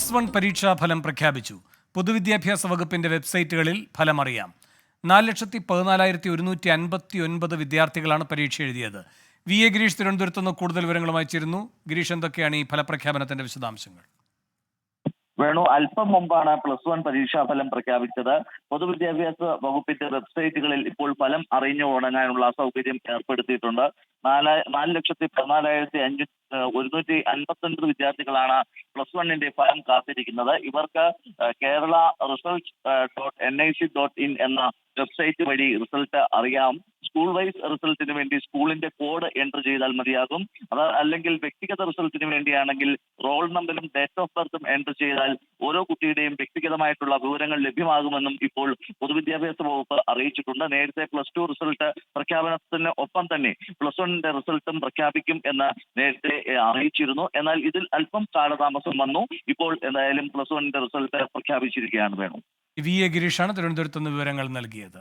+1 പരീക്ഷാ ഫലം പ്രഖ്യാപിച്ചു. പൊതുവിദ്യാഭ്യാസ വകുപ്പിന്റെ വെബ്സൈറ്റുകളിൽ ഫലം അറിയാം. 4,14,159 വിദ്യാർത്ഥികളാണ് പരീക്ഷ എഴുതിയത്. വി എ ഗിരീഷ് തിരുവനന്തപുരത്ത് നിന്ന് കൂടുതൽ വിവരങ്ങളുമായി ചേരുന്നു. ഗിരീഷ്, എന്തൊക്കെയാണ് ഈ ഫലപ്രഖ്യാപനത്തിന്റെ വിശദാംശങ്ങൾ? വേണു, അല്പം മുമ്പാണ് +1 പരീക്ഷാഫലം പ്രഖ്യാപിച്ചത്. പൊതുവിദ്യാഭ്യാസ വകുപ്പിന്റെ വെബ്സൈറ്റുകളിൽ ഇപ്പോൾ ഫലം അറിഞ്ഞു തുടങ്ങാനുള്ള സൗകര്യം ഏർപ്പെടുത്തിയിട്ടുണ്ട്. 4,14,159 വിദ്യാർത്ഥികളാണ് +1ന്റെ ഫലം കാത്തിരിക്കുന്നത്. ഇവർക്ക് കേരള റിസൾട്ട് .nic.in എന്ന വെബ്സൈറ്റ് വഴി റിസൾട്ട് അറിയാം. സ്കൂൾ വൈസ് റിസൾട്ടിന് വേണ്ടി സ്കൂളിന്റെ കോഡ് എൻ്റർ ചെയ്താൽ മതിയാകും. അത് അല്ലെങ്കിൽ വ്യക്തിഗത റിസൾട്ടിന് വേണ്ടിയാണെങ്കിൽ റോൾ നമ്പറും ഡേറ്റ് ഓഫ് ബർത്തും എൻ്റർ ചെയ്താൽ ഓരോ കുട്ടിയുടെയും വ്യക്തിഗതമായിട്ടുള്ള വിവരങ്ങൾ ലഭ്യമാകുമെന്നും ഇപ്പോൾ പൊതുവിദ്യാഭ്യാസ വകുപ്പ് അറിയിച്ചിട്ടുണ്ട്. നേരത്തെ +2 റിസൾട്ട് പ്രഖ്യാപനത്തിന് ഒപ്പം തന്നെ +1ന്റെ റിസൾട്ടും പ്രഖ്യാപിക്കും എന്ന് നേരത്തെ അറിയിച്ചിരുന്നു. എന്നാൽ ഇതിൽ അല്പം കാലതാമസം വന്നു. ഇപ്പോൾ എന്തായാലും +1ന്റെ റിസൾട്ട് പ്രഖ്യാപിച്ചിരിക്കുകയാണ്. വേണു, വി എ ഗിരീഷാണ് തിരുവനന്തപുരത്ത് നിന്ന് വിവരങ്ങൾ നൽകിയത്.